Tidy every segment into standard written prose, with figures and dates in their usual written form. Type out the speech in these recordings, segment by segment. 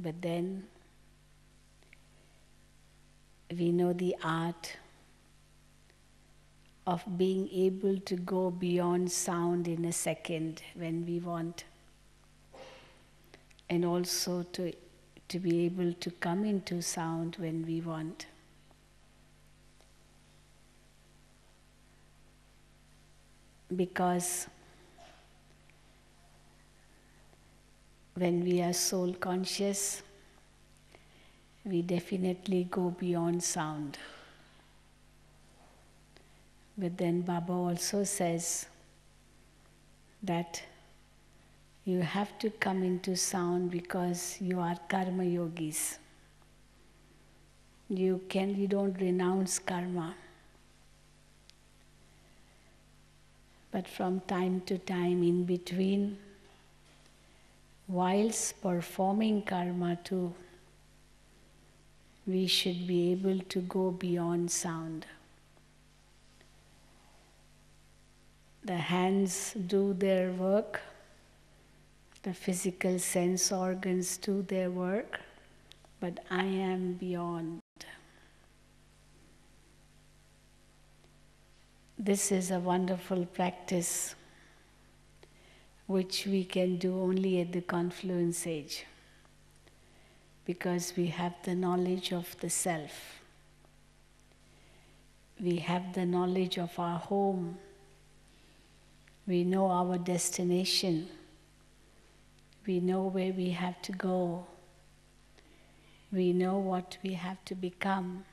but then we know the art of being able to go beyond sound in a second when we want, and also to be able to come into sound when we want. Because when we are soul conscious, we definitely go beyond sound. But then Baba also says that you have to come into sound because you are karma yogis. You don't renounce karma. But from time to time in between, whilst performing karma too, we should be able to go beyond sound. The hands do their work, the physical sense organs do their work, but I am beyond. This is a wonderful practice which we can do only at the confluence age, because we have the knowledge of the self. We have the knowledge of our home. We know our destination. We know where we have to go. We know what we have to become.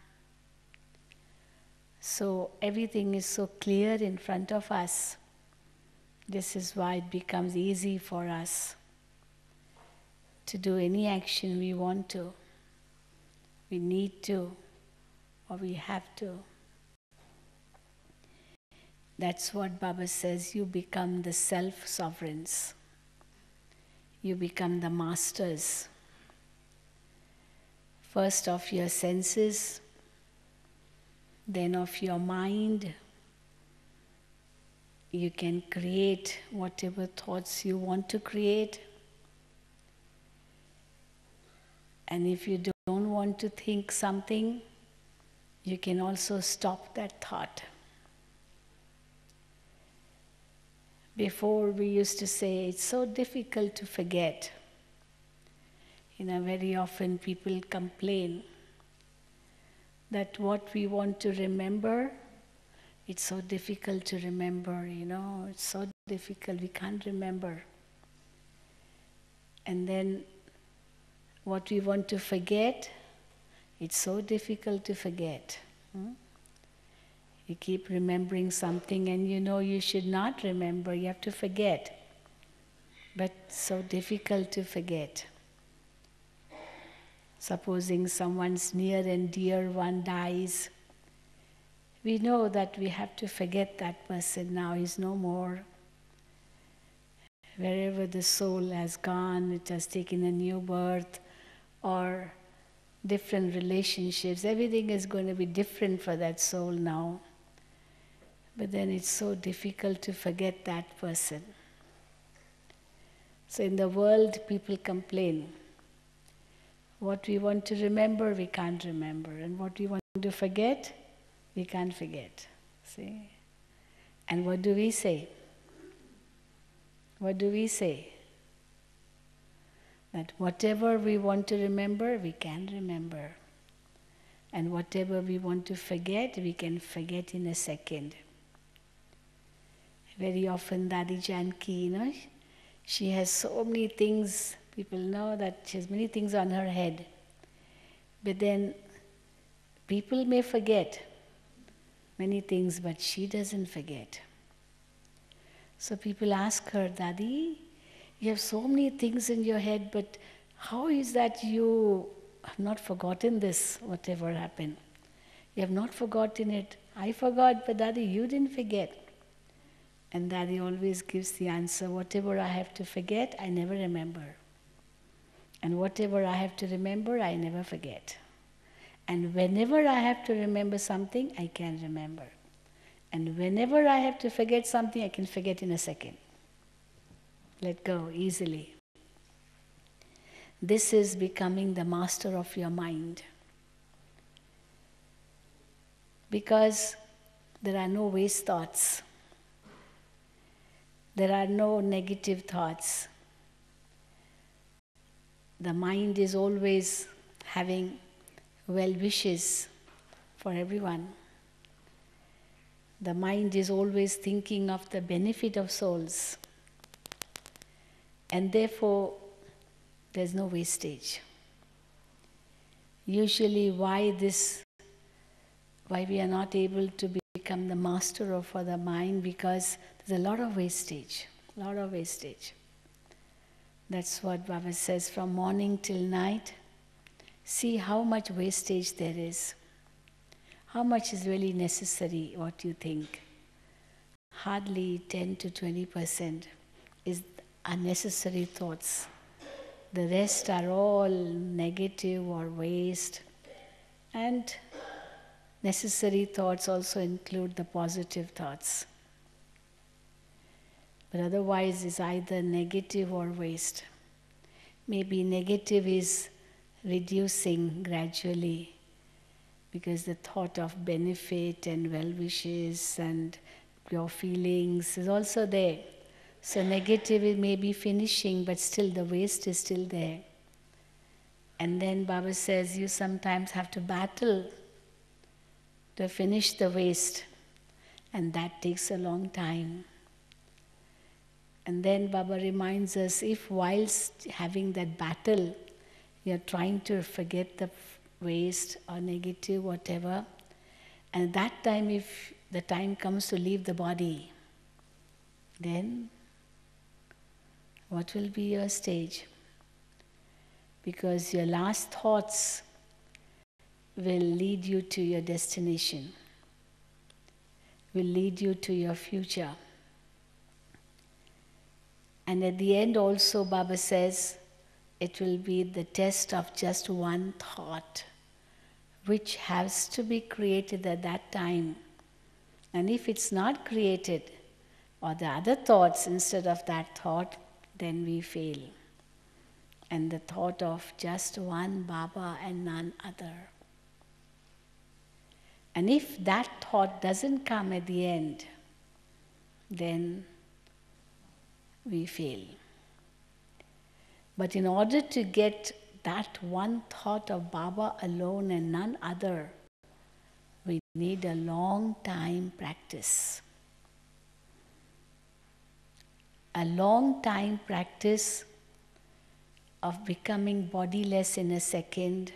So everything is so clear in front of us. This is why it becomes easy for us to do any action we want to, we need to, or we have to. That's what Baba says, you become the self-sovereigns. You become the masters. First of your senses, then of your mind. You can create whatever thoughts you want to create. And if you don't want to think something, you can also stop that thought. Before we used to say, it's so difficult to forget. Very often people complain that what we want to remember, it's so difficult to remember, it's so difficult, we can't remember. And then what we want to forget, it's so difficult to forget. You keep remembering something and you should not remember, you have to forget. But so difficult to forget. Supposing someone's near and dear one dies, we know that we have to forget that person now, he's no more. Wherever the soul has gone, it has taken a new birth or different relationships, everything is going to be different for that soul now. But then it's so difficult to forget that person. So in the world, people complain. What we want to remember, we can't remember. And what we want to forget, we can't forget. See? And what do we say? What do we say? That whatever we want to remember, we can remember. And whatever we want to forget, we can forget in a second. Very often Dadi Janki, she has so many things. People know that she has many things on her head. But then people may forget many things, but she doesn't forget. So people ask her, Dadi, you have so many things in your head, but how is that you have not forgotten this, whatever happened? You have not forgotten it. I forgot, but Dadi, you didn't forget. And Daddy always gives the answer, whatever I have to forget, I never remember. And whatever I have to remember, I never forget. And whenever I have to remember something, I can remember. And whenever I have to forget something, I can forget in a second. Let go easily. This is becoming the master of your mind. Because there are no waste thoughts. There are no negative thoughts. The mind is always having well wishes for everyone. The mind is always thinking of the benefit of souls. And therefore, there's no wastage. Usually why we are not able to become the master of the mind, because there's a lot of wastage. That's what Baba says, from morning till night, see how much wastage there is. How much is really necessary, what you think? Hardly 10 to 20% is unnecessary thoughts. The rest are all negative or waste. And necessary thoughts also include the positive thoughts. But otherwise it's either negative or waste. Maybe negative is reducing gradually because the thought of benefit and well-wishes and pure feelings is also there. So negative may be finishing, but still the waste is still there. And then Baba says you sometimes have to battle to finish the waste, and that takes a long time. And then Baba reminds us, if whilst having that battle, you're trying to forget the waste or negative, whatever, and at that time, if the time comes to leave the body, then what will be your stage? Because your last thoughts will lead you to your destination, will lead you to your future. And at the end also, Baba says, it will be the test of just one thought, which has to be created at that time. And if it's not created, or the other thoughts instead of that thought, then we fail. And the thought of just one Baba and none other. And if that thought doesn't come at the end, then we fail. But in order to get that one thought of Baba alone and none other, we need a long time practice. A long time practice of becoming bodiless in a second,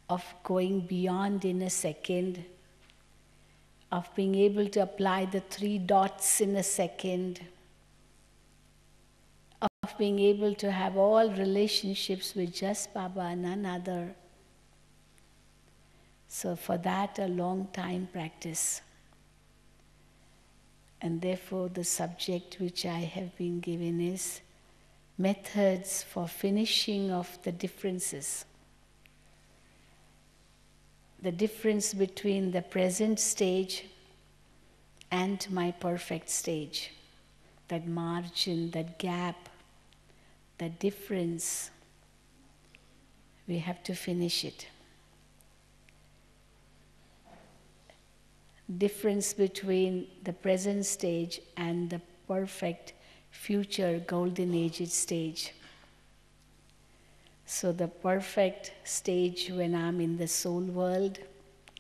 of going beyond in a second, of being able to apply the 3 dots in a second, of being able to have all relationships with just Baba and none other. So for that, a long time practice. And therefore the subject which I have been given is methods for finishing of the differences. The difference between the present stage and my perfect stage. That margin, that gap, that difference, we have to finish it. Difference between the present stage and the perfect future golden age stage. So the perfect stage when I'm in the soul world,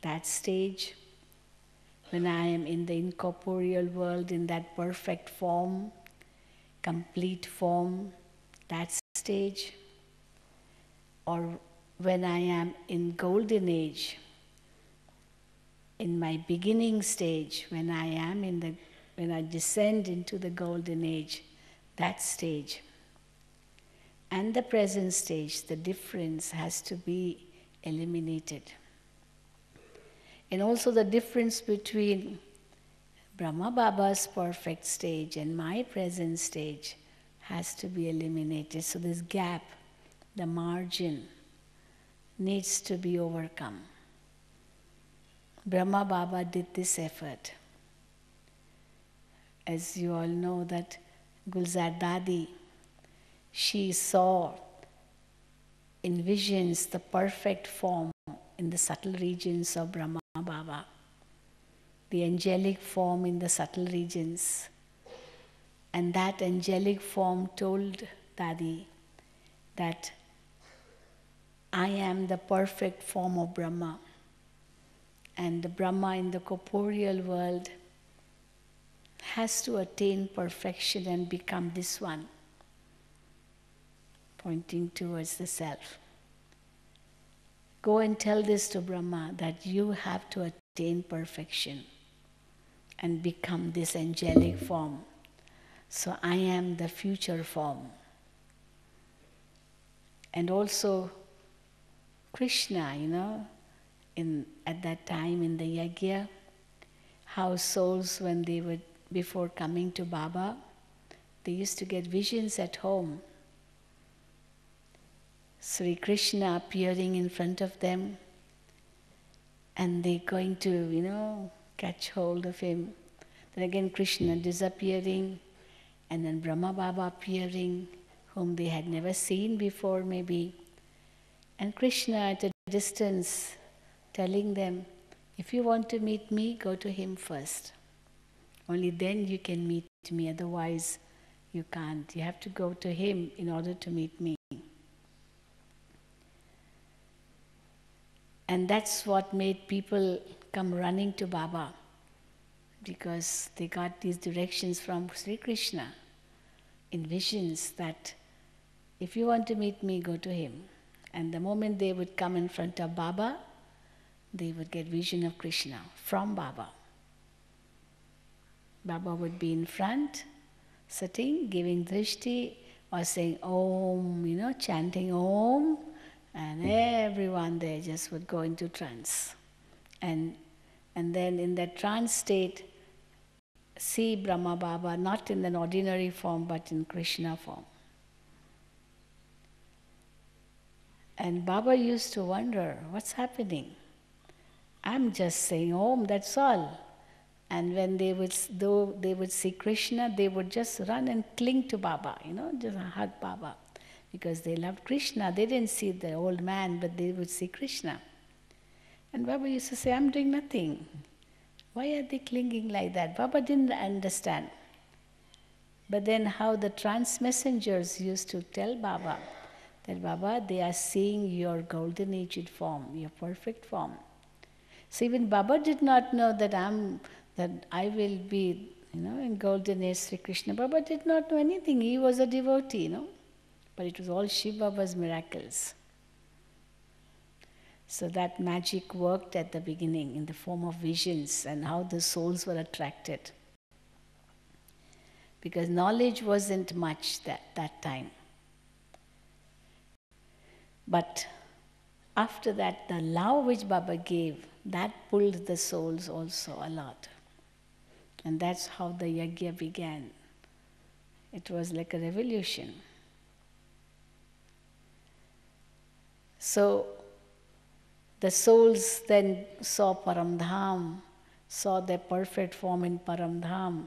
that stage. When I am in the incorporeal world, in that perfect form, complete form, that stage. Or when I am in golden age, in my beginning stage, when I descend into the golden age, that stage. And the present stage, the difference has to be eliminated. And also the difference between Brahma Baba's perfect stage and my present stage has to be eliminated. So this gap, the margin, needs to be overcome. Brahma Baba did this effort. As you all know that Gulzar Dadi, she saw envisions the perfect form in the subtle regions of Brahma Baba, the angelic form in the subtle regions. And that angelic form told Dadi that I am the perfect form of Brahma. And the Brahma in the corporeal world has to attain perfection and become this one, pointing towards the self. Go and tell this to Brahma that you have to attain perfection and become this angelic form. So I am the future form. And also Krishna, at that time in the yajna, how souls, when they would, before coming to Baba, they used to get visions at home. Sri Krishna appearing in front of them, and they going to, catch hold of him. Then again Krishna disappearing, and then Brahma Baba appearing, whom they had never seen before maybe. And Krishna at a distance telling them, if you want to meet me, go to him first. Only then you can meet me, otherwise you can't. You have to go to him in order to meet me. And that's what made people come running to Baba, because they got these directions from Sri Krishna in visions that if you want to meet me, go to him. And the moment they would come in front of Baba, they would get vision of Krishna from Baba. Baba would be in front, sitting, giving drishti, or saying Om, chanting Om, and everyone there just would go into trance. And then in that trance state, see Brahma Baba not in an ordinary form but in Krishna form. And Baba used to wonder, what's happening? I'm just saying Om, that's all. And when they would see Krishna, they would just run and cling to Baba, just hug Baba. Because they loved Krishna. They didn't see the old man, but they would see Krishna. And Baba used to say, I'm doing nothing. Why are they clinging like that? Baba didn't understand. But then how the trance messengers used to tell Baba that, Baba, they are seeing your golden aged form, your perfect form. So even Baba did not know that I will be, in golden age Sri Krishna. Baba did not know anything. He was a devotee, But it was all Shiv Baba's miracles. So that magic worked at the beginning in the form of visions and how the souls were attracted. Because knowledge wasn't much that time. But after that, the love which Baba gave, that pulled the souls also a lot. And that's how the yajna began. It was like a revolution. So the souls then saw Paramdham, saw their perfect form in Paramdham,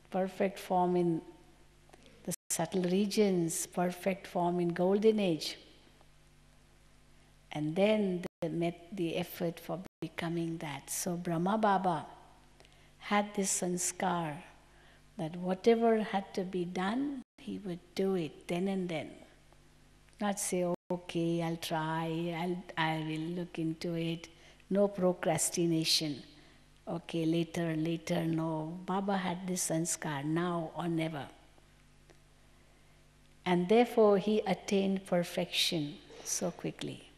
perfect form in the subtle regions, perfect form in golden age. And then they met the effort for becoming that. So Brahma Baba had this sanskar that whatever had to be done, he would do it then and then. Not say, okay, I'll try, I will look into it. No procrastination. Okay, later, no. Baba had this sanskar, now or never. And therefore he attained perfection so quickly.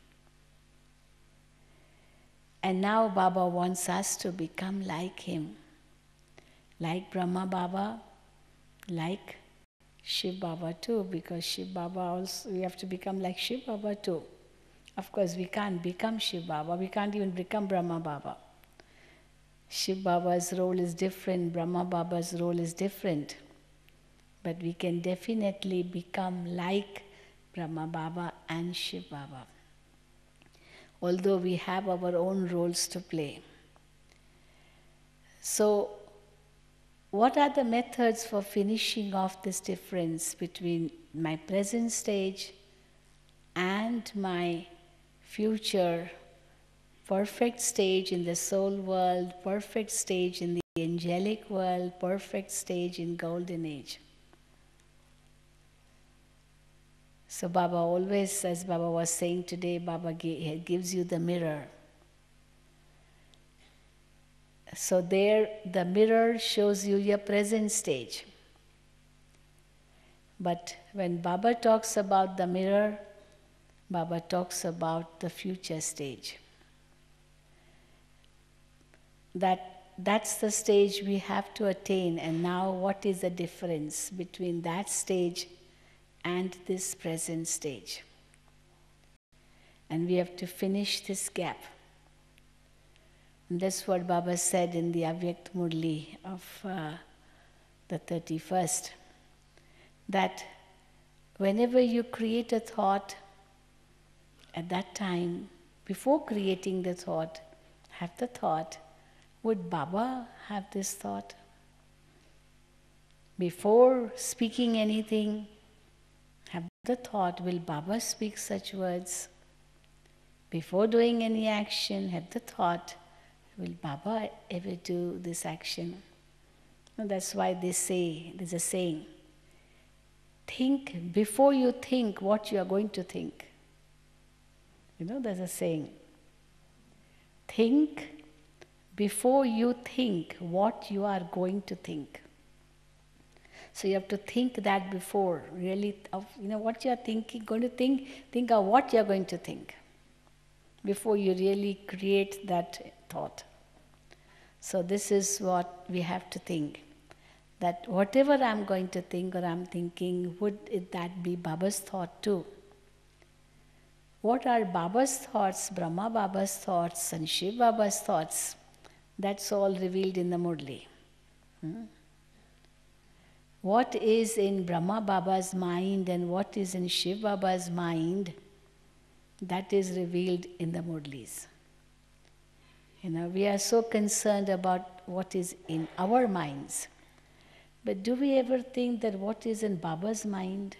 And now Baba wants us to become like him. Like Brahma Baba, like Shiv Baba too, because Shiv Baba also, we have to become like Shiv Baba too. Of course, we can't become Shiv Baba, we can't even become Brahma Baba. Shiv Baba's role is different, Brahma Baba's role is different. But we can definitely become like Brahma Baba and Shiv Baba. Although we have our own roles to play. So, what are the methods for finishing off this difference between my present stage and and my future perfect stage in the soul world, perfect stage in the angelic world, perfect stage in golden age. So Baba always, as Baba was saying today, Baba gives you the mirror. So there, the mirror shows you your present stage. But when Baba talks about the mirror, Baba talks about the future stage. That's the stage we have to attain. And now what is the difference between that stage and this present stage? And we have to finish this gap. And that's what Baba said in the Avyakt Murli of the 31st. That whenever you create a thought, at that time, before creating the thought, have the thought, would Baba have this thought? Before speaking anything, have the thought, will Baba speak such words? Before doing any action, have the thought, will Baba ever do this action? And that's why they say, there's a saying, think before you think what you are going to think. You know, there's a saying, think before you think what you are going to think. So you have to think that before, really, of, what you are thinking, going to think of what you are going to think before you really create that thought. So this is what we have to think, that whatever I'm going to think or I'm thinking, would that be Baba's thought too? What are Baba's thoughts, Brahma Baba's thoughts and Shiv Baba's thoughts? That's all revealed in the Murli. What is in Brahma Baba's mind and what is in Shiv Baba's mind, that is revealed in the Murlis. We are so concerned about what is in our minds. But do we ever think that what is in Baba's mind?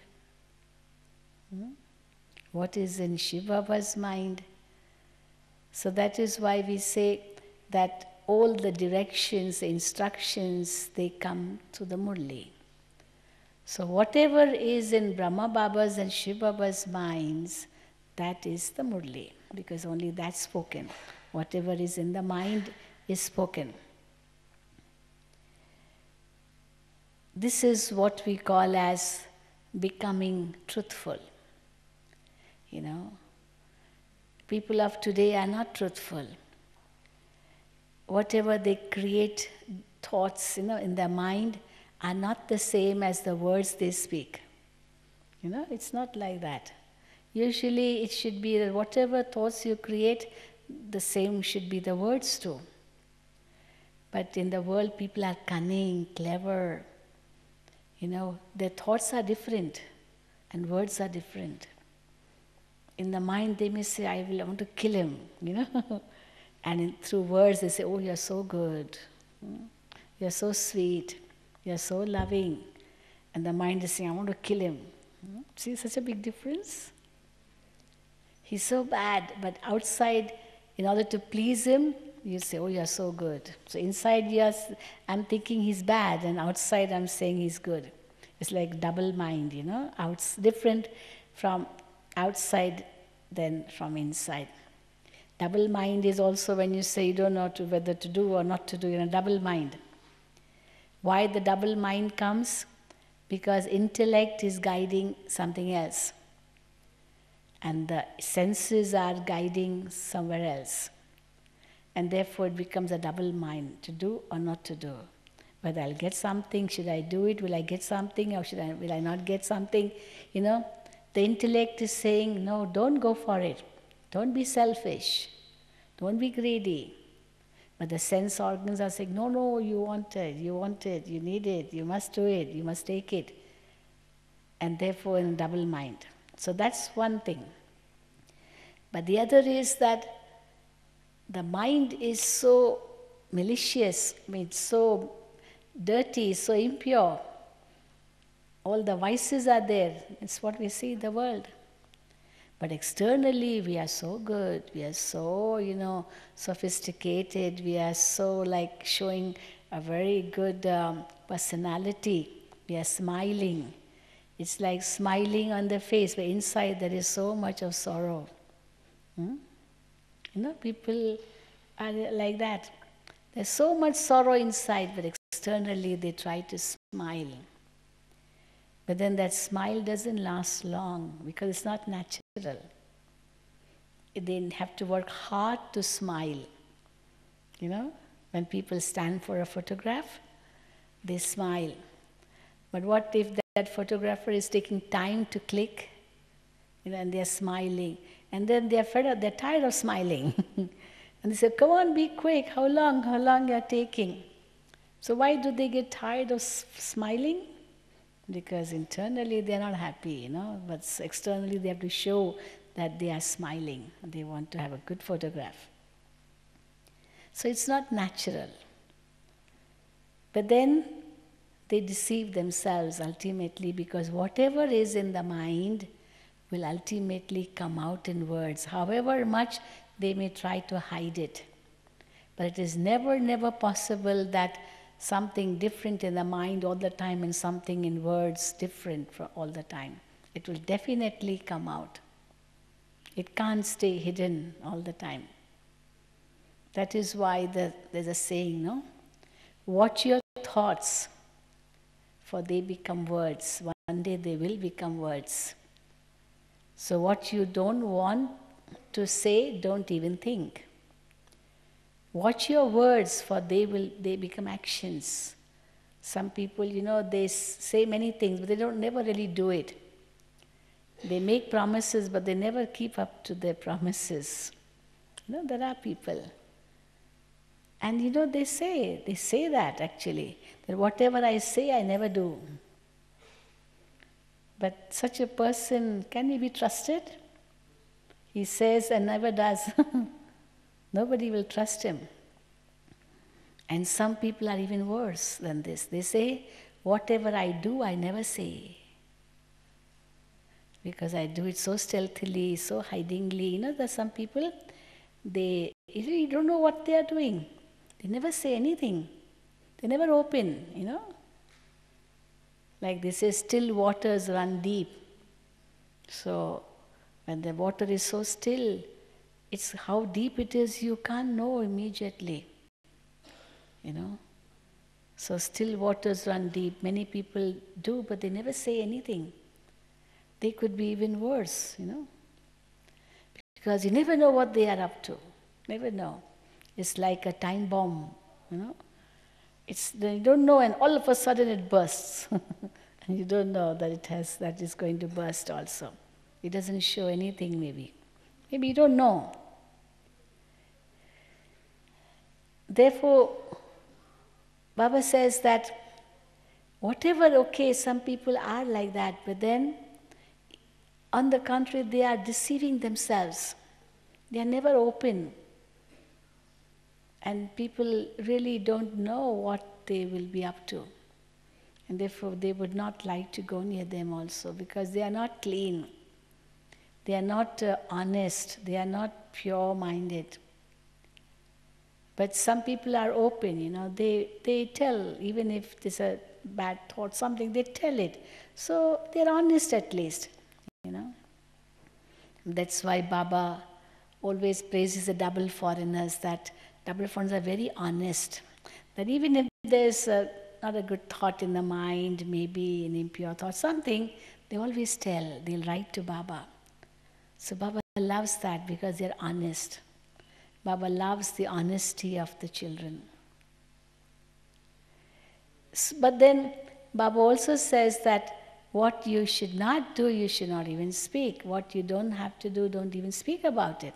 What is in Shiv Baba's mind? So that is why we say that all the directions, the instructions, they come to the Murli. So whatever is in Brahma Baba's and Shiv Baba's minds, that is the Murli, because only that's spoken. Whatever is in the mind is spoken. This is what we call as becoming truthful. People of today are not truthful. Whatever they create, thoughts, in their mind, are not the same as the words they speak. It's not like that. Usually it should be that whatever thoughts you create, the same should be the words too. But in the world, people are cunning, clever. Their thoughts are different and words are different. In the mind, they may say, I want to kill him, And through words, they say, oh, you're so good. You're so sweet. You're so loving. And the mind is saying, I want to kill him. See, such a big difference. He's so bad, but outside, in order to please him, you say, oh, you're so good. So inside, yes, I'm thinking he's bad, and outside I'm saying he's good. It's like double mind, different from outside than from inside. Double mind is also when you say you don't know whether to do or not to do, double mind. Why the double mind comes? Because intellect is guiding something else. And the senses are guiding somewhere else. And therefore it becomes a double mind, to do or not to do. Whether I'll get something, should I do it, will I get something, or will I not get something? The intellect is saying, no, don't go for it. Don't be selfish. Don't be greedy. But the sense organs are saying, no, you want it, you need it, you must do it, you must take it. And therefore in double mind. So that's one thing. But the other is that the mind is so malicious, it's so dirty, so impure. All the vices are there. It's what we see in the world. But externally, we are so good, we are so, sophisticated, we are so like showing a very good personality. We are smiling. It's like smiling on the face, but inside there is so much of sorrow. Hmm? People are like that. There's so much sorrow inside, but externally they try to smile. But then that smile doesn't last long because it's not natural. They have to work hard to smile. When people stand for a photograph, they smile. But what if that photographer is taking time to click, and they're smiling, and then they're fed up, they're tired of smiling. And they say, come on, be quick, how long you're taking? So why do they get tired of smiling? Because internally they're not happy, but externally they have to show that they are smiling. They want to have a good photograph. So it's not natural. But then they deceive themselves ultimately, because whatever is in the mind will ultimately come out in words, however much they may try to hide it. But it is never possible that something different in the mind all the time and something in words different for all the time. It will definitely come out. It can't stay hidden all the time. That is why there's a saying, no? Watch your thoughts, for they become words. One day they will become words. So what you don't want to say, don't even think. Watch your words, for they become actions. Some people, they say many things, but they don't never really do it. They make promises, but they never keep up to their promises. There are people. And they say that actually, that whatever I say, I never do. But such a person, can he be trusted? He says and never does. Nobody will trust him. And some people are even worse than this. They say, whatever I do, I never say. Because I do it so stealthily, so hidingly. There's some people, you don't know what they are doing. They never say anything. They never open, Like they say, still waters run deep. So when the water is so still, it's how deep it is, you can't know immediately. So still waters run deep. Many people do, but they never say anything. They could be even worse, Because you never know what they are up to. Never know. It's like a time bomb, You don't know, and all of a sudden it bursts. And you don't know that is going to burst also. It doesn't show anything maybe. Maybe you don't know. Therefore, Baba says that whatever, some people are like that, but then on the contrary, they are deceiving themselves. They are never open. And people really don't know what they will be up to. And therefore, they would not like to go near them also, because they are not clean. They are not honest. They are not pure-minded. But some people are open, they tell, even if there's a bad thought, something, they tell it. So they're honest at least, That's why Baba always praises the double foreigners, that double foreigners are very honest. That even if there's not a good thought in the mind, maybe an impure thought, something, they always tell, they'll write to Baba. So Baba loves that because they're honest. Baba loves the honesty of the children. But then Baba also says that what you should not do, you should not even speak. What you don't have to do, don't even speak about it.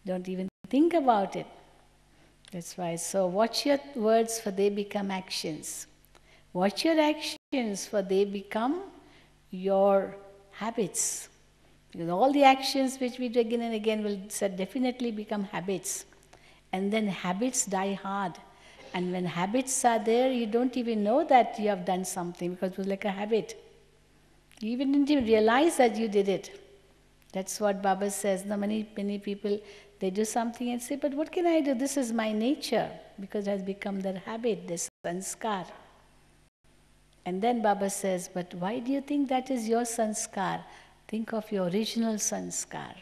Don't even think about it. That's why. So watch your words, for they become actions. Watch your actions, for they become your habits. Because all the actions which we do again and again will definitely become habits. And then habits die hard. And when habits are there, you don't even know that you have done something, because it was like a habit. You even didn't even realize that you did it. That's what Baba says. Now many people, they do something and say, but what can I do? This is my nature, because it has become their habit, this sanskar. And then Baba says, but why do you think that is your sanskar? Think of your original sanskar.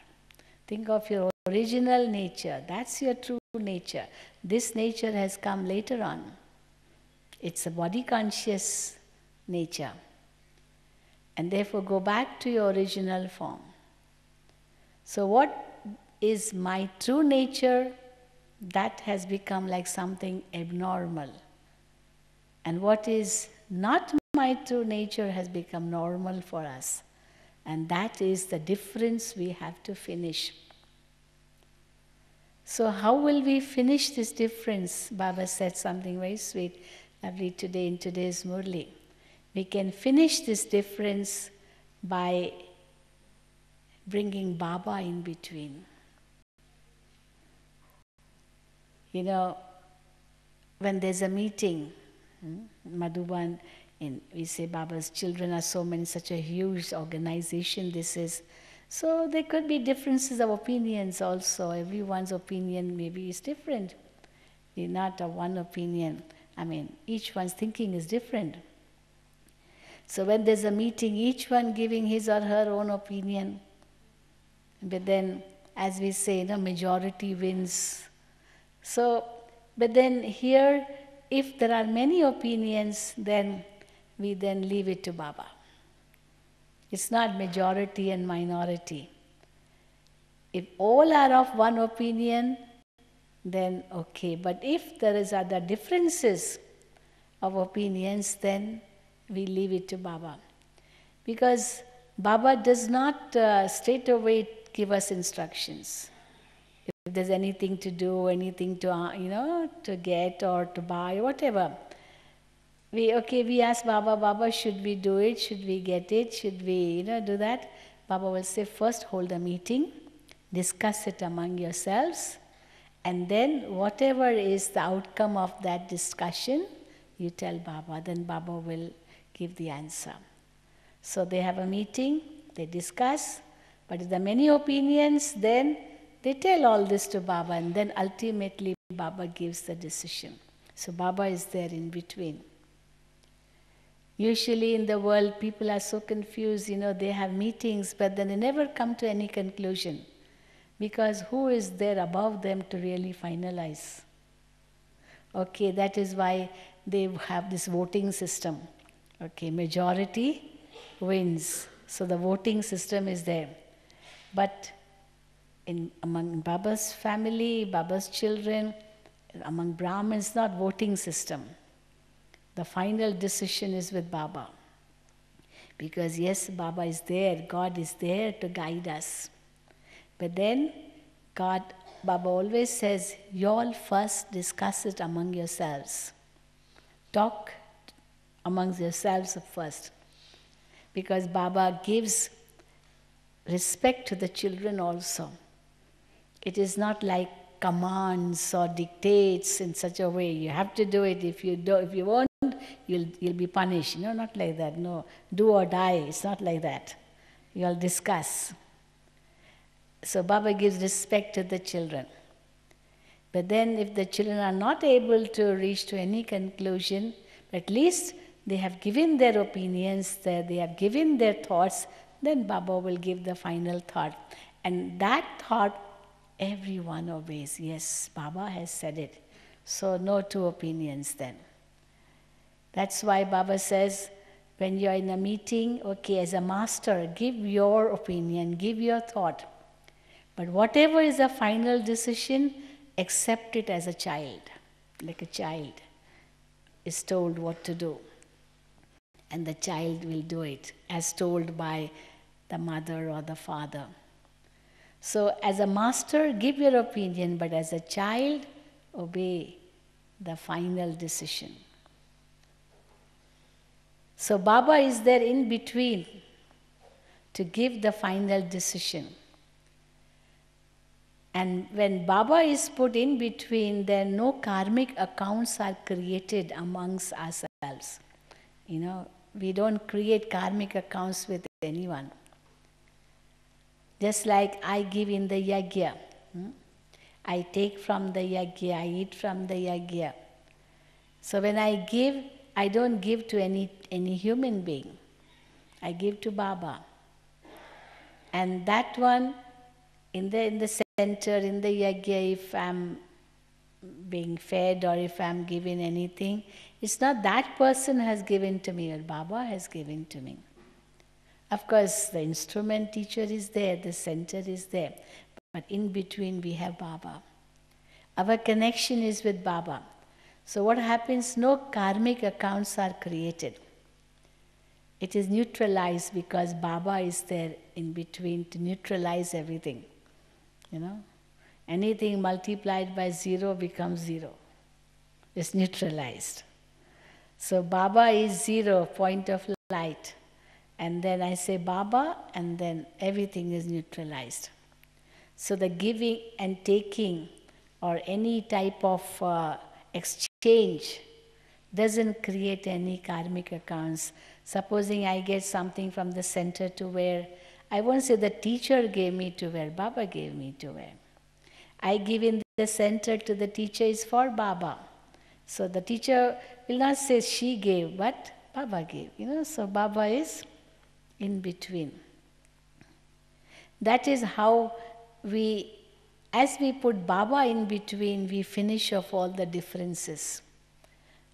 Think of your original nature. That's your true nature. This nature has come later on. It's a body conscious nature. And therefore go back to your original form. So what is my true nature? That has become like something abnormal. And what is not my true nature has become normal for us. And that is the difference we have to finish. So how will we finish this difference? Baba said something very sweet, lovely today in today's Murli. We can finish this difference by bringing Baba in between. You know, when there's a meeting, Madhuban, we say Baba's children are so many, such a huge organization this is. So there could be differences of opinions also. Everyone's opinion maybe is different. We're not of one opinion. I mean, each one's thinking is different. So when there's a meeting, each one giving his or her own opinion. But then, as we say, majority wins. So, but then here, if there are many opinions, then we then leave it to Baba. It's not majority and minority. If all are of one opinion, then okay. But if there is other differences of opinions, then we leave it to Baba. Because Baba does not straight away give us instructions. If there's anything to do, anything to, to get or to buy, whatever. We ask Baba, Baba, should we do it? Should we get it? Should we, do that? Baba will say, first hold a meeting, discuss it among yourselves, and then whatever is the outcome of that discussion, you tell Baba, then Baba will give the answer. So they have a meeting, they discuss, but if there are many opinions, then they tell all this to Baba, and then ultimately Baba gives the decision. So Baba is there in between. Usually in the world, people are so confused, they have meetings, but then they never come to any conclusion. Because who is there above them to really finalize? Okay, that is why they have this voting system. Okay, majority wins. So the voting system is there. But among Baba's family, Baba's children, among Brahmins, not voting system. The final decision is with Baba. Because yes, Baba is there, God is there to guide us. But then Baba always says, you all first discuss it among yourselves. Talk amongst yourselves first. Because Baba gives respect to the children also. It is not like commands or dictates in such a way. You have to do it. If you won't, you'll be punished. Not like that. No, do or die. It's not like that. You'll discuss. So Baba gives respect to the children. But then if the children are not able to reach to any conclusion, at least they have given their opinions, they have given their thoughts, then Baba will give the final thought. And that thought, everyone obeys. Yes, Baba has said it. So no two opinions then. That's why Baba says, when you are in a meeting, okay, as a master, give your opinion, give your thought. But whatever is the final decision, accept it as a child. Like a child is told what to do. And the child will do it as told by the mother or the father. So as a master, give your opinion, but as a child, obey the final decision. So Baba is there in between to give the final decision. And when Baba is put in between, then no karmic accounts are created amongst ourselves. We don't create karmic accounts with anyone. Just like I give in the yajna. I take from the yajna, I eat from the yajna. So when I give, I don't give to any human being. I give to Baba. And that one, in the center, in the yajna, if I'm being fed or if I'm given anything, it's not that person has given to me, or Baba has given to me. Of course, the instrument teacher is there, the center is there, but in between we have Baba. Our connection is with Baba. So what happens, no karmic accounts are created. It is neutralized because Baba is there in between to neutralize everything. Anything multiplied by 0 becomes 0. It's neutralized. So Baba is 0, point of light. And then I say Baba, and then everything is neutralized. So the giving and taking, or any type of exchange, doesn't create any karmic accounts. Supposing I get something from the center to wear, I won't say the teacher gave me to wear, Baba gave me to wear. I give in the center to the teacher is for Baba. So the teacher will not say she gave, but Baba gave. So Baba is in between. That is how as we put Baba in between, we finish off all the differences.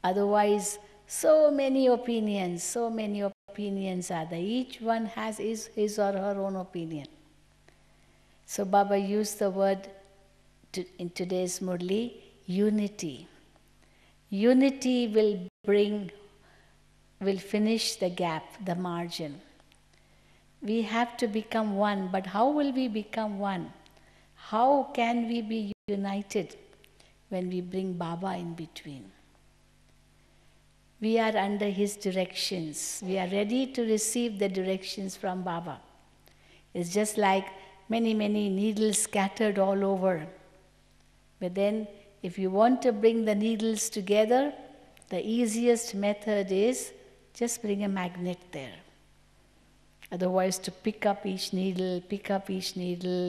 Otherwise, so many opinions are there. Each one has his or her own opinion. So Baba used the word in today's Murli, unity. Unity will finish the gap, the margin. We have to become one, but how will we become one? How can we be united when we bring Baba in between? We are under his directions. We are ready to receive the directions from Baba. It's just like many needles scattered all over. But then, if you want to bring the needles together, the easiest method is just bring a magnet there. Otherwise, to pick up each needle,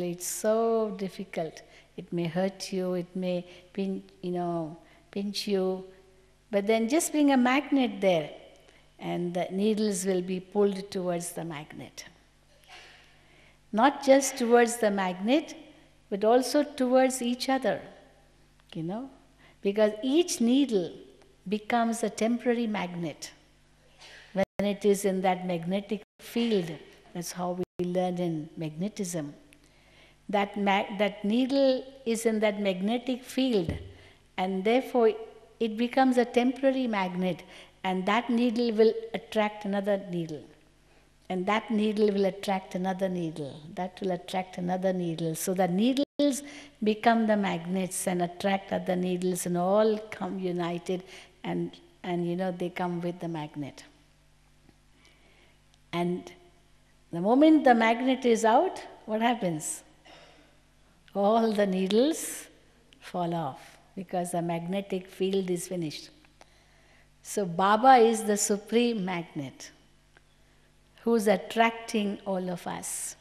it's so difficult. It may hurt you, it may pinch you. But then just bring a magnet there, and the needles will be pulled towards the magnet. Not just towards the magnet, but also towards each other. Because each needle becomes a temporary magnet when it is in that magnetic field. That's how we learn in magnetism. That needle is in that magnetic field, and therefore it becomes a temporary magnet, and that needle will attract another needle. And that needle will attract another needle. That will attract another needle. So the needles become the magnets and attract other needles, and all come united, and they come with the magnet. And the moment the magnet is out, what happens? All the needles fall off because the magnetic field is finished. So Baba is the supreme magnet who's attracting all of us.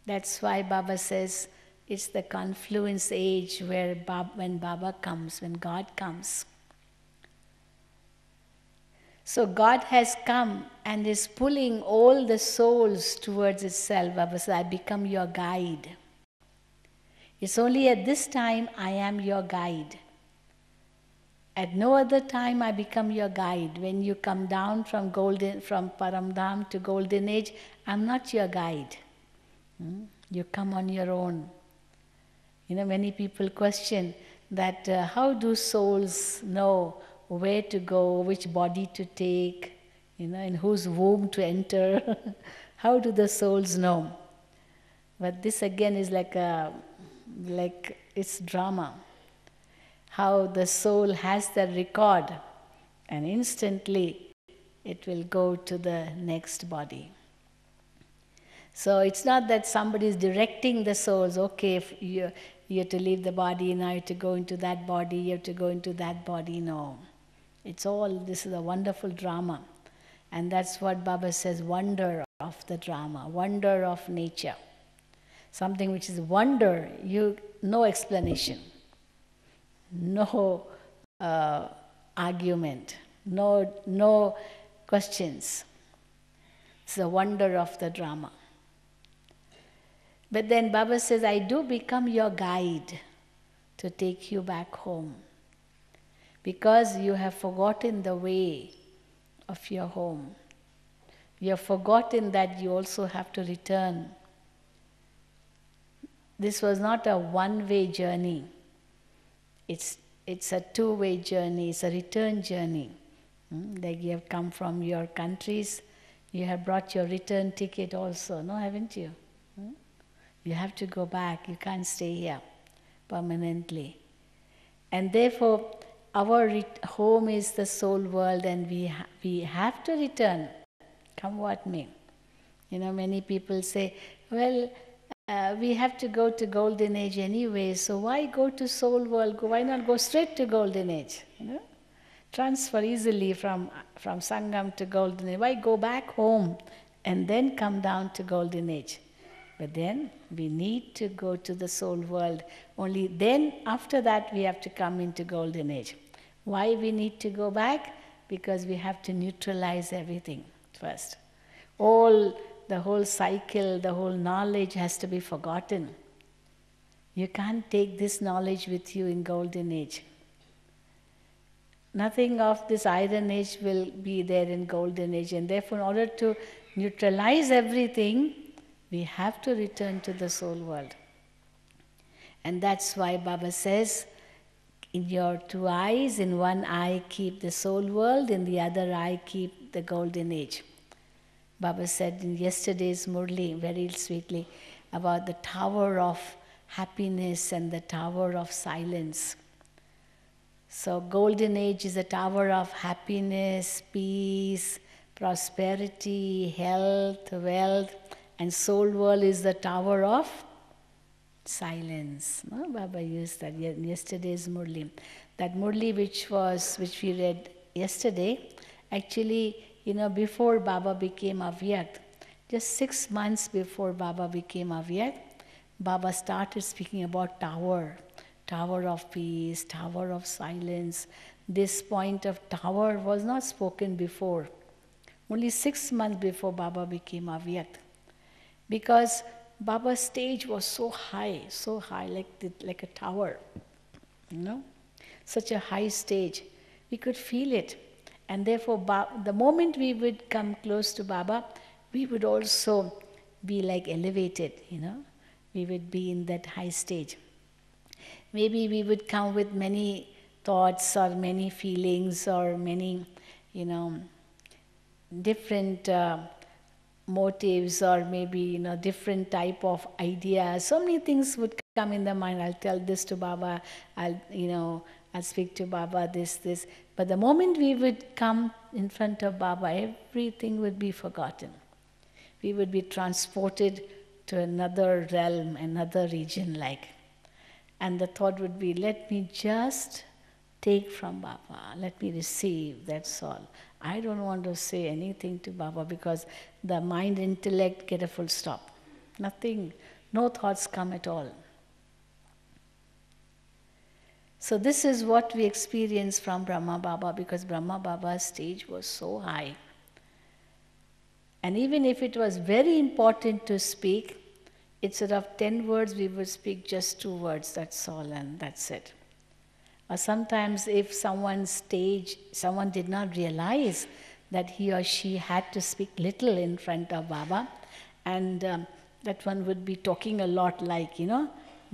That's why Baba says it's the confluence age when Baba comes, when God comes. So God has come and is pulling all the souls towards itself. Baba says, I become your guide. It's only at this time I am your guide. At no other time I become your guide. When you come down from Paramdham to Golden Age, I'm not your guide. You come on your own. Many people question that how do souls know where to go, which body to take, in whose womb to enter. How do the souls know? But this again is like it's drama. How the soul has the record, and instantly it will go to the next body. So it's not that somebody is directing the souls, okay, if you have to leave the body, now you have to go into that body, you have to go into that body. No. This is a wonderful drama. And that's what Baba says, wonder of the drama, wonder of nature. something which is wonder, no explanation, no argument, no questions. It's the wonder of the drama. But then Baba says, I do become your guide to take you back home, because you have forgotten the way of your home. You have forgotten that you also have to return. This was not a one-way journey. It's a two-way journey. It's a return journey. Like you have come from your countries, you have brought your return ticket also, no, haven't you? You have to go back. You can't stay here permanently. And therefore, our home is the soul world, and we have to return, come what may. Many people say, well, we have to go to Golden Age anyway, so why go to soul world? Why not go straight to Golden Age? Transfer easily from Sangam to Golden Age. Why go back home and then come down to Golden Age? But then we need to go to the soul world. Only then, after that, we have to come into Golden Age. Why we need to go back? Because we have to neutralize everything first. The whole cycle, the whole knowledge has to be forgotten. You can't take this knowledge with you in Golden Age. Nothing of this Iron Age will be there in Golden Age, and therefore, in order to neutralize everything, we have to return to the soul world. And that's why Baba says, in your two eyes, in one eye keep the soul world, in the other eye keep the Golden Age. Baba said in yesterday's Murli, very sweetly, about the tower of happiness and the tower of silence. So Golden Age is a tower of happiness, peace, prosperity, health, wealth, and soul world is the tower of silence. No? Baba used that in yesterday's Murli. That Murli which we read yesterday, actually, before Baba became Avyakt, just 6 months before Baba became Avyakt, Baba started speaking about tower of peace, tower of silence. This point of tower was not spoken before. Only 6 months before Baba became Avyakt. Because Baba's stage was so high, like a tower, such a high stage. We could feel it. And therefore, the moment we would come close to Baba, we would also be like elevated, We would be in that high stage. Maybe we would come with many thoughts or many feelings or many, different motives or maybe, different type of ideas. So many things would come in the mind. I'll tell this to Baba, I'll speak to Baba, this. But the moment we would come in front of Baba, everything would be forgotten. We would be transported to another realm, another region And the thought would be, let me just take from Baba, let me receive, that's all. I don't want to say anything to Baba because the mind, intellect get a full stop. Nothing, no thoughts come at all. So this is what we experience from Brahma Baba, because Brahma Baba's stage was so high. And even if it was very important to speak, instead of 10 words, we would speak just 2 words, that's all, and that's it. Or sometimes if someone did not realize that he or she had to speak little in front of Baba, and that one would be talking a lot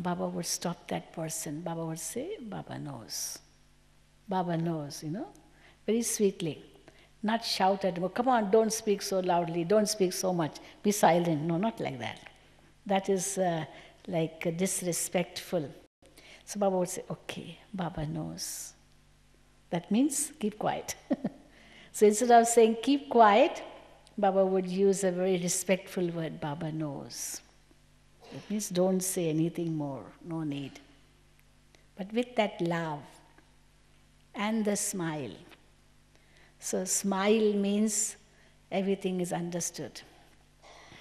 Baba would stop that person. Baba would say, Baba knows. Baba knows, very sweetly. Not shout at him, oh, come on, don't speak so loudly, don't speak so much, be silent. No, not like that. That is disrespectful. So Baba would say, okay, Baba knows. That means keep quiet. So instead of saying keep quiet, Baba would use a very respectful word, Baba knows. That means don't say anything more, no need. But with that love and the smile. So smile means everything is understood.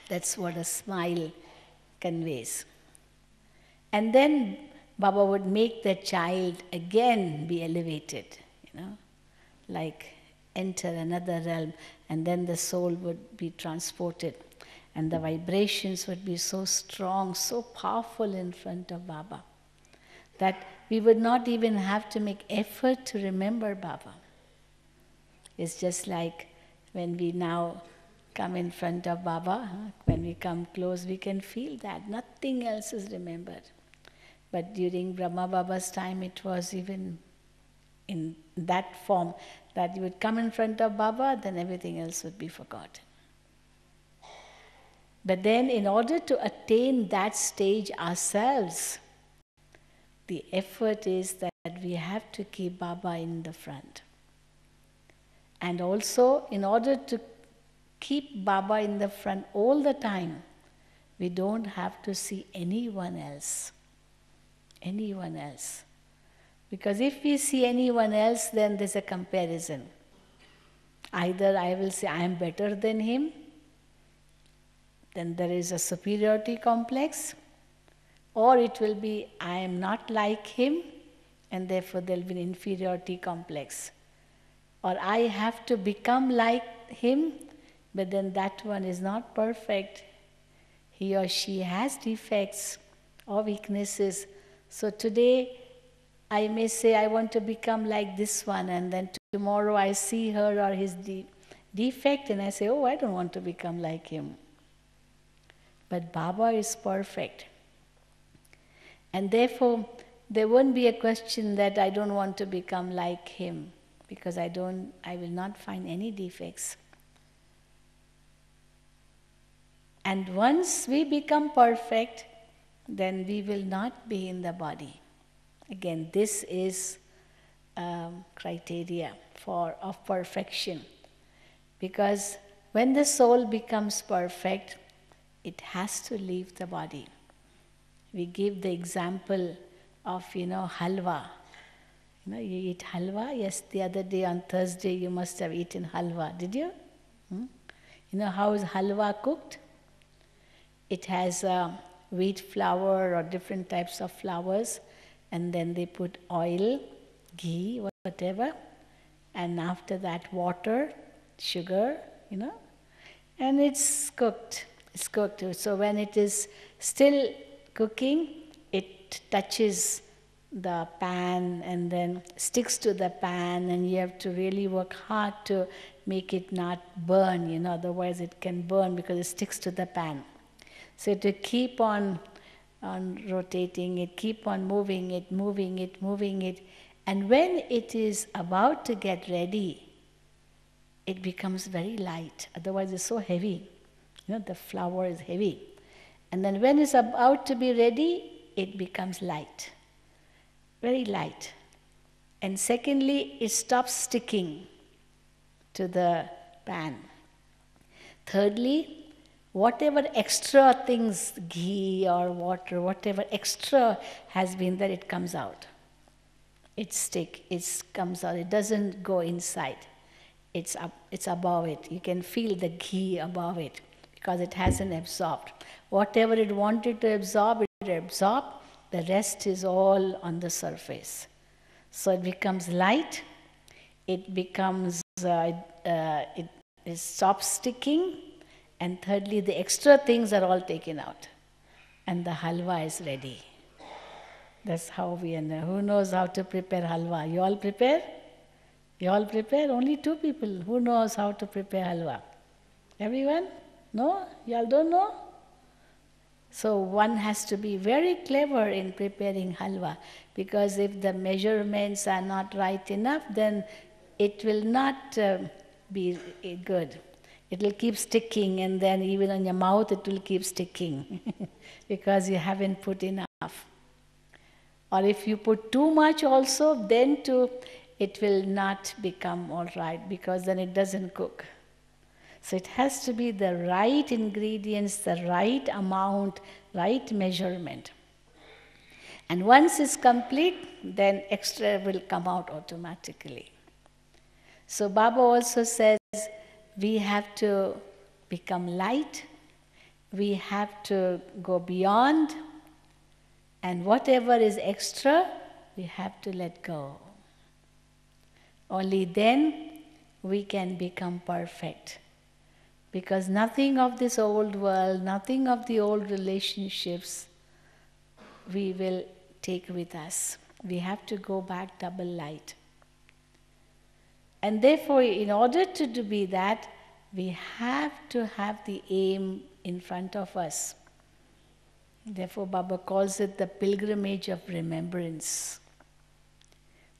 That's what a smile conveys. And then Baba would make the child again be elevated, like enter another realm, and then the soul would be transported. And the vibrations would be so strong, so powerful in front of Baba, that we would not even have to make effort to remember Baba. It's just like when we now come in front of Baba, when we come close, we can feel that. Nothing else is remembered. But during Brahma Baba's time, it was even in that form that you would come in front of Baba, then everything else would be forgotten. But then in order to attain that stage ourselves, the effort is that we have to keep Baba in the front. And also, in order to keep Baba in the front all the time, we don't have to see anyone else. Anyone else. Because if we see anyone else, then there's a comparison. Either I will say I am better than him, then there is a superiority complex, or it will be I am not like him, and therefore there will be an inferiority complex. Or I have to become like him, but then that one is not perfect. He or she has defects or weaknesses. So today I may say I want to become like this one, and then tomorrow I see her or his defect and I say, oh, I don't want to become like him. But Baba is perfect. And therefore there won't be a question that I don't want to become like him, because I will not find any defects. And once we become perfect, then we will not be in the body. Again, this is criteria of perfection. Because when the soul becomes perfect, it has to leave the body. We give the example of, halwa. You eat halwa? Yes, the other day on Thursday you must have eaten halwa. Did you? You know how is halwa cooked? It has wheat flour or different types of flours, and then they put oil, ghee, whatever, and after that water, sugar, and it's cooked. It's cooked. So when it is still cooking, it touches the pan and then sticks to the pan, and you have to really work hard to make it not burn, otherwise it can burn because it sticks to the pan. So to keep on rotating it, keep on moving it, and when it is about to get ready, it becomes very light. Otherwise it's so heavy. The flour is heavy. And then when it's about to be ready, it becomes light. Very light. And secondly, it stops sticking to the pan. Thirdly, whatever extra things, ghee or water, whatever extra has been there, it comes out. It comes out. It doesn't go inside. It's above it. You can feel the ghee above it because it hasn't absorbed. Whatever it wanted to absorb, it absorbed. The rest is all on the surface. So it becomes light. It becomes, it stops sticking. And thirdly, the extra things are all taken out. And the halwa is ready. That's how we know. Who knows how to prepare halwa? You all prepare? You all prepare? Only 2 people. Who knows how to prepare halwa? Everyone? No? You all don't know? So one has to be very clever in preparing halwa, because if the measurements are not right enough, then it will not be good. It will keep sticking, and then even on your mouth it will keep sticking because you haven't put enough. Or if you put too much also, then too it will not become all right, because then it doesn't cook. So it has to be the right ingredients, the right amount, right measurement. And once it's complete, then extra will come out automatically. So Baba also says we have to become light, we have to go beyond, and whatever is extra, we have to let go. Only then we can become perfect. Because nothing of this old world, nothing of the old relationships, we will take with us. We have to go back double light. And therefore, in order to be that, we have to have the aim in front of us. Therefore, Baba calls it the pilgrimage of remembrance.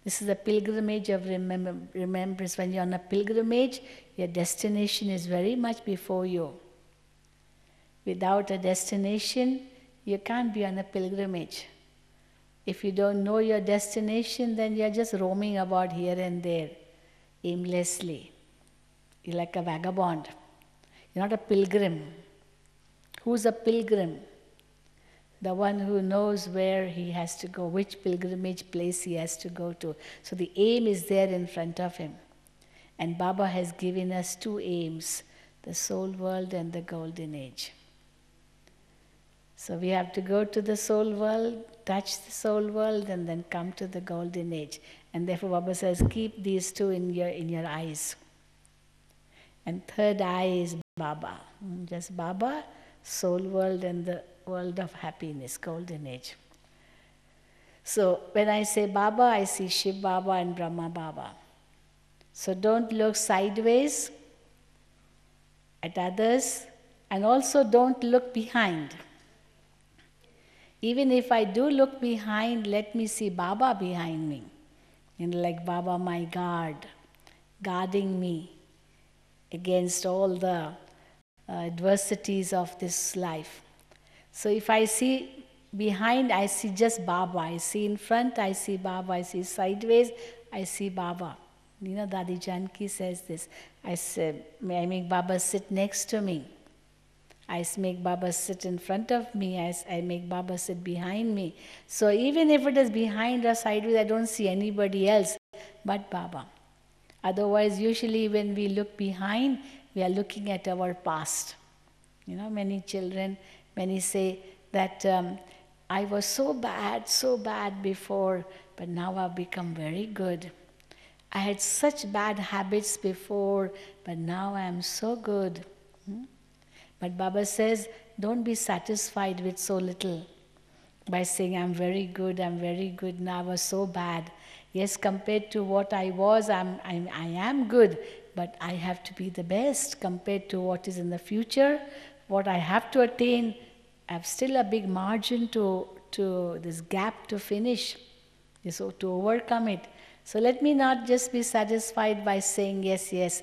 This is the pilgrimage of remembrance. When you're on a pilgrimage, your destination is very much before you. Without a destination, you can't be on a pilgrimage. If you don't know your destination, then you're just roaming about here and there, aimlessly. You're like a vagabond. You're not a pilgrim. Who's a pilgrim? The one who knows where he has to go, which pilgrimage place he has to go to. So the aim is there in front of him. And Baba has given us two aims, the soul world and the golden age. So we have to go to the soul world, touch the soul world, and then come to the golden age. And therefore Baba says, keep these two in your eyes. And third eye is Baba. Just Baba, soul world, and the world of happiness, golden age. So when I say Baba, I see Shiv Baba and Brahma Baba. So don't look sideways at others, and also don't look behind. Even if I do look behind, let me see Baba behind me. Like Baba, my guard, guarding me against all the adversities of this life. So if I see behind, I see just Baba. I see in front, I see Baba. I see sideways, I see Baba. Dadi Janki says this. I make Baba sit next to me. I make Baba sit in front of me. I make Baba sit behind me. So even if it is behind or sideways, I don't see anybody else but Baba. Otherwise, usually when we look behind, we are looking at our past. Many children, many say that I was so bad before, but now I've become very good. I had such bad habits before, but now I am so good. But Baba says, don't be satisfied with so little by saying, I'm very good, now I was so bad. Yes, compared to what I was, I am good, but I have to be the best compared to what is in the future, what I have to attain. I have still a big margin to this gap to finish, so to overcome it. So let me not just be satisfied by saying, yes,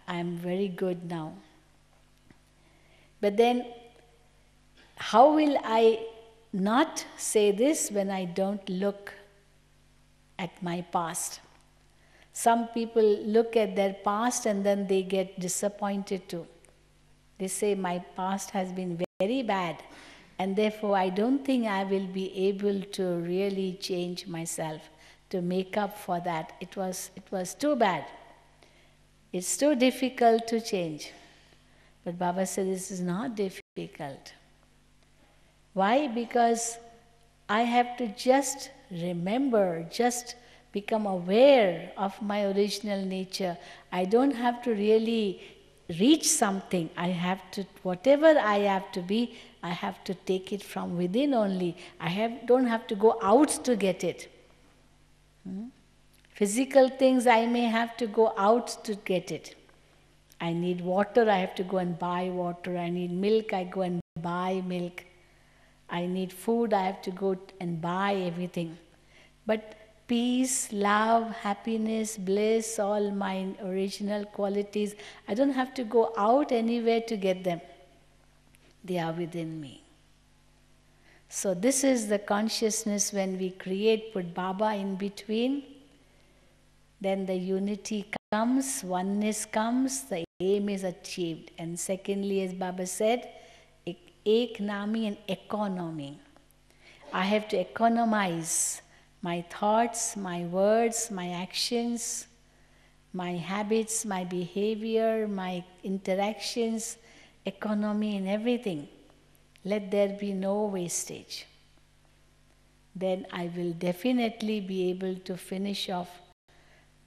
I'm very good now. But then, how will I not say this when I don't look at my past? Some people look at their past and then they get disappointed too. They say, my past has been very bad, and therefore I don't think I will be able to really change myself to make up for that. It was too bad. It's too difficult to change. But Baba said this is not difficult. Why? Because I have to just remember, just become aware of my original nature. I don't have to really reach something. I have to, whatever I have to be, I have to take it from within only. Don't have to go out to get it. Physical things, I may have to go out to get it. I need water, I have to go and buy water. I need milk, I go and buy milk. I need food, I have to go and buy everything. But peace, love, happiness, bliss, all my original qualities, I don't have to go out anywhere to get them. They are within me. So this is the consciousness when we put Baba in between, then the unity comes, oneness comes, the aim is achieved. And secondly, as Baba said, ek nami and economy. I have to economize my thoughts, my words, my actions, my habits, my behavior, my interactions. economy in everything. Let there be no wastage. Then I will definitely be able to finish off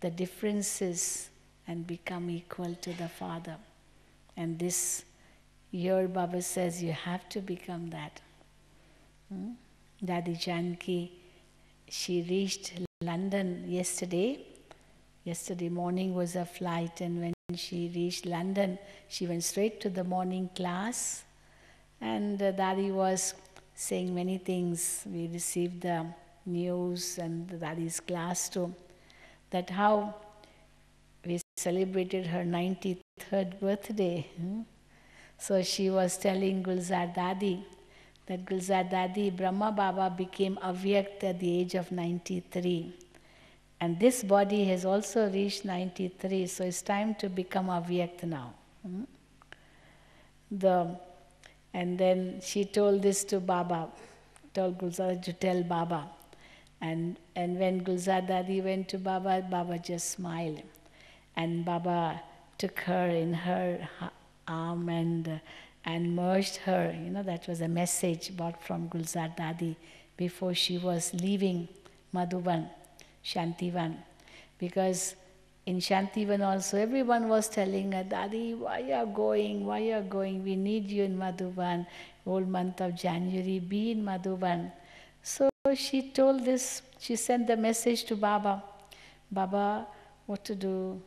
the differences and become equal to the Father. And this year, Baba says, you have to become that. Dadi Janki, she reached London yesterday. Yesterday morning was a flight, and when she reached London, she went straight to the morning class. And Dadi was saying many things. We received the news and Dadi's class too, that how we celebrated her 93rd birthday. So she was telling Gulzar Dadi that Gulzar Dadi, Brahma Baba became Avyakt at the age of 93. And this body has also reached 93, so it's time to become Avyakt now. And then she told this to Baba, told Gulzar to tell Baba. And when Gulzar Dadi went to Baba, Baba just smiled. And Baba took her in her arm and merged her. That was a message brought from Gulzar Dadi before she was leaving Madhuban, Shantivan. Because in Shantivan also, everyone was telling her, Dadi, why you are going? Why you are going? We need you in Madhuban. Whole month of January, be in Madhuban. So she told this, she sent the message to Baba. Baba, what to do?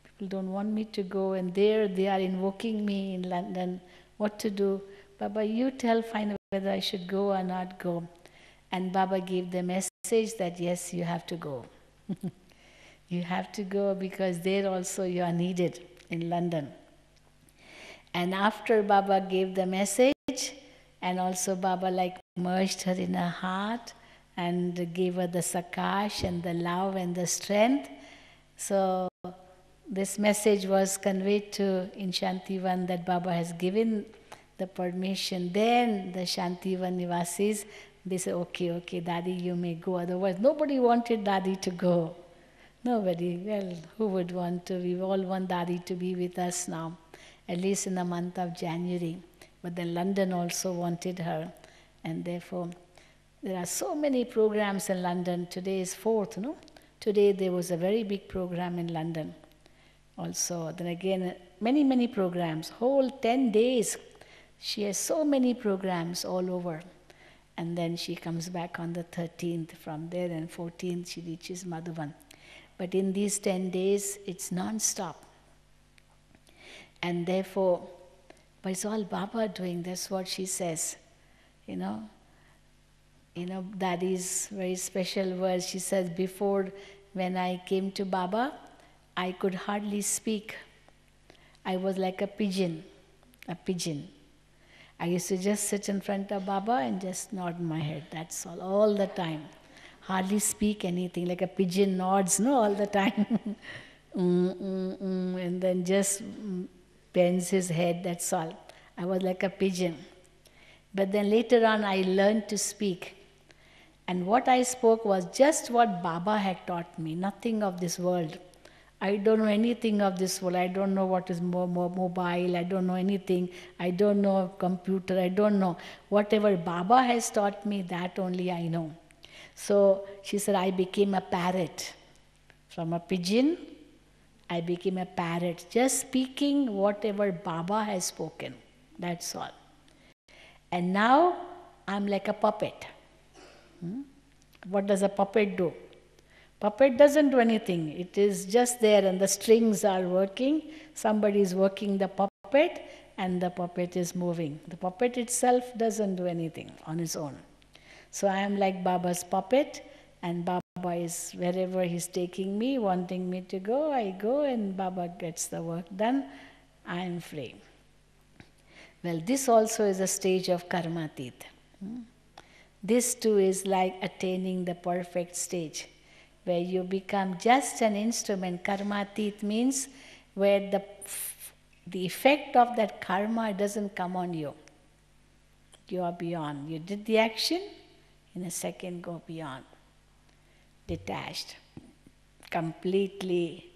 People don't want me to go, and there they are invoking me in London. What to do? Baba, you tell fine whether I should go or not go. And Baba gave the message that yes, you have to go. You have to go because there also you are needed in London. And after Baba gave the message, and also Baba merged her in her heart and gave her the sakash and the love and the strength. So this message was conveyed to in Shantivan that Baba has given the permission. Then the Shantivan Nivasis, they said, okay, Dadi, you may go. Otherwise, nobody wanted Dadi to go. Nobody. Well, who would want to? We all want Dadi to be with us now, at least in the month of January. But then London also wanted her. And therefore, there are so many programs in London. Today is 4th, no? Today there was a very big program in London. Also, then again, many programs. Whole 10 days. She has so many programs all over. And then she comes back on the 13th. From there, and 14th she reaches Madhuban. But in these 10 days, it's non-stop. And therefore, but it's all Baba doing. That's what she says. That is very special words. She says, before, when I came to Baba, I could hardly speak. I was like a pigeon. I used to just sit in front of Baba and just nod my head. That's all the time. Hardly speak anything, like a pigeon nods, all the time. And then just bends his head, that's all. I was like a pigeon. But then later on I learned to speak. And what I spoke was just what Baba had taught me, nothing of this world. I don't know anything of this world. I don't know what is mobile. I don't know anything. I don't know computer. I don't know. Whatever Baba has taught me, that only I know. So she said, I became a parrot. From a pigeon, I became a parrot. Just speaking whatever Baba has spoken. That's all. And now I'm like a puppet. What does a puppet do? Puppet doesn't do anything. It is just there and the strings are working. Somebody is working the puppet and the puppet is moving. The puppet itself doesn't do anything on its own. So I am like Baba's puppet, and Baba is wherever he's taking me, wanting me to go, I go, and Baba gets the work done. I am free. Well, this also is a stage of karmatit. This too is like attaining the perfect stage, where you become just an instrument. Karmatit means where the effect of that karma doesn't come on you. You are beyond. You did the action, in a second go beyond. Detached, completely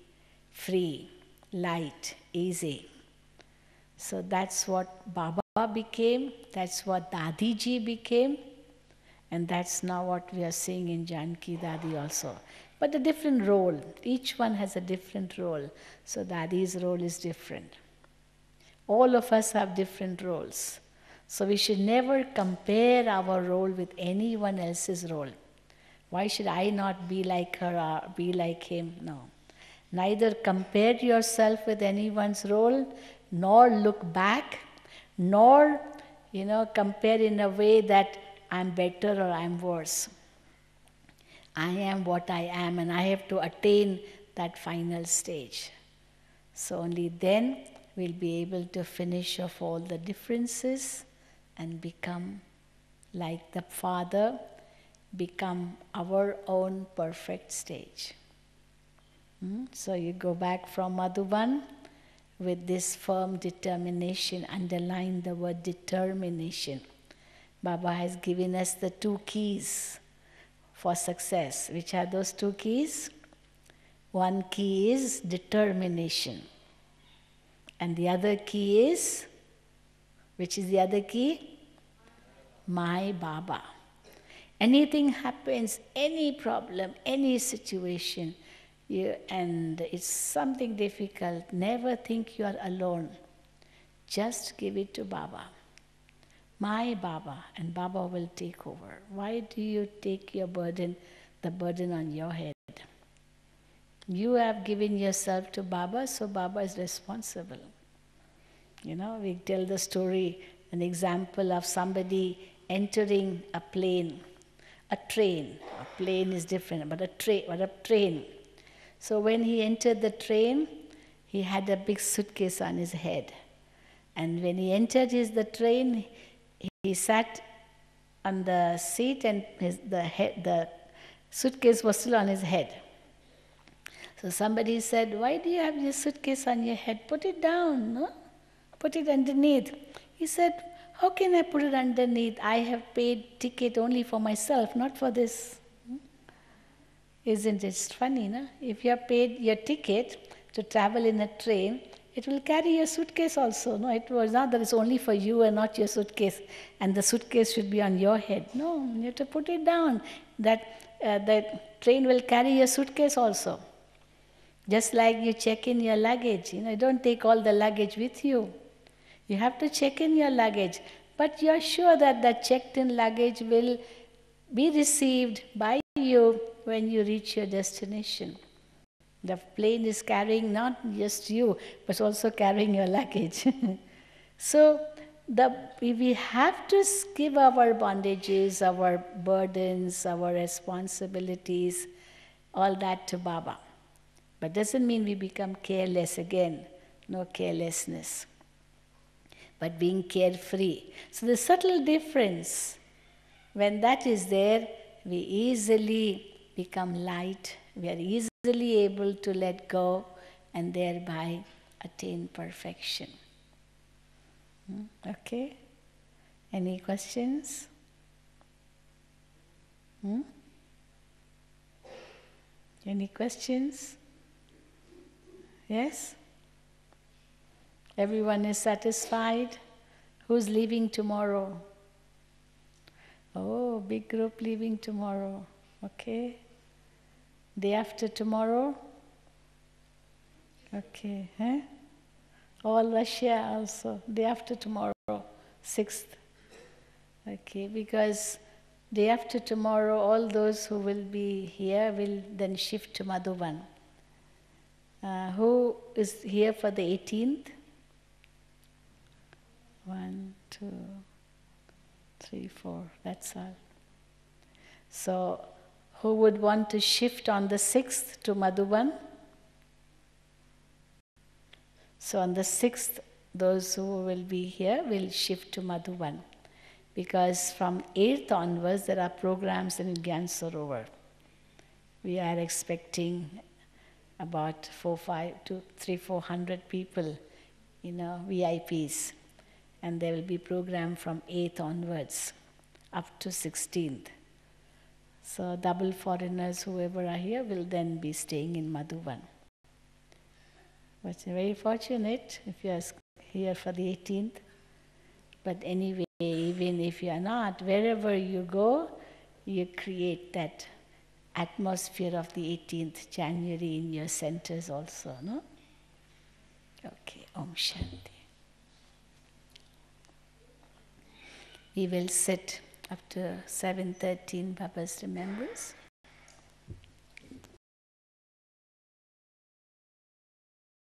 free, light, easy. So that's what Baba became, that's what Dadiji became, and that's now what we are seeing in Janki Dadi also. But a different role. Each one has a different role. So Dadi's role is different. All of us have different roles. So we should never compare our role with anyone else's role. Why should I not be like her or be like him? No. Neither compare yourself with anyone's role, nor look back, nor compare in a way that I'm better or I'm worse. I am what I am, and I have to attain that final stage. So only then we'll be able to finish off all the differences and become like the Father, become our own perfect stage. So you go back from Madhuban with this firm determination. Underline the word determination. Baba has given us the 2 keys for success. Which are those 2 keys? One key is determination. And the other key is, which is the other key? My Baba. Anything happens, any problem, any situation, and it's something difficult, never think you are alone. Just give it to Baba. My Baba, and Baba will take over. Why do you take the burden on your head? You have given yourself to Baba, so Baba is responsible. We tell the story, an example of somebody entering a plane, a train. A plane is different, but a train. So when he entered the train, he had a big suitcase on his head. And when he entered the train, he sat on the seat and the suitcase was still on his head. So somebody said, why do you have your suitcase on your head? Put it down, no? Put it underneath. He said, how can I put it underneath? I have paid ticket only for myself, not for this. Isn't it funny, no? If you have paid your ticket to travel in a train, it will carry your suitcase also. No, it was not that it's only for you and not your suitcase, and the suitcase should be on your head. No, you have to put it down. That train will carry your suitcase also. Just like you check in your luggage, you don't take all the luggage with you. You have to check in your luggage, but you are sure that the checked-in luggage will be received by you when you reach your destination. The plane is carrying not just you, but also carrying your luggage. So we have to give our bondages, our burdens, our responsibilities, all that to Baba. But doesn't mean we become careless again. No carelessness. But being carefree. So the subtle difference, when that is there, we easily become light. We are easily able to let go and thereby attain perfection. Okay? Any questions? Any questions? Yes? Everyone is satisfied? Who's leaving tomorrow? Oh, big group leaving tomorrow. Okay. Day after tomorrow? Okay. All Russia also. Day after tomorrow, 6th. Okay, because day after tomorrow, all those who will be here will then shift to Madhuban. Who is here for the 18th? 1, 2, 3, 4. That's all. So, who would want to shift on the 6th to Madhuban? So on the 6th, those who will be here will shift to Madhuban. Because from 8th onwards, there are programs in Gyan Sarovar. We are expecting about 400 people, VIPs. And there will be program from 8th onwards, up to 16th. So double foreigners, whoever are here, will then be staying in Madhuban. But you're very fortunate if you are here for the 18th. But anyway, even if you are not, wherever you go, you create that atmosphere of the 18th January in your centers also, no? Okay, Om Shanti. We will sit up to 7:13, Baba's remembrance.